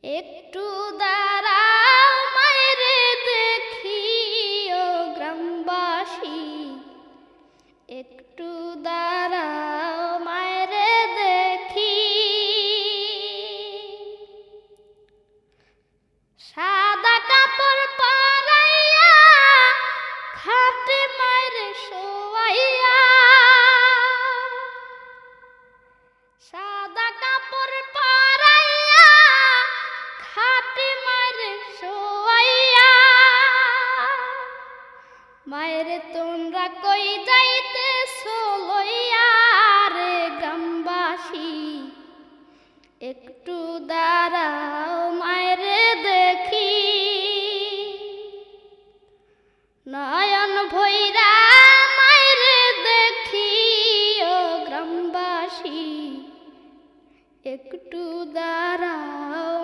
একটু দাঁড়াও মায়েরে দেখি ও গ্রামবাসী, একটু দাঁড়াও মায়েরে দেখি। সাদা কাপড় পরাইয়া খাটে মায়েরে শোয়াইয়া, সাদা কাপড় পরাইয়া খাটে মায়েরে শোয়াইয়া। মায়েরে তোমরা কই যাই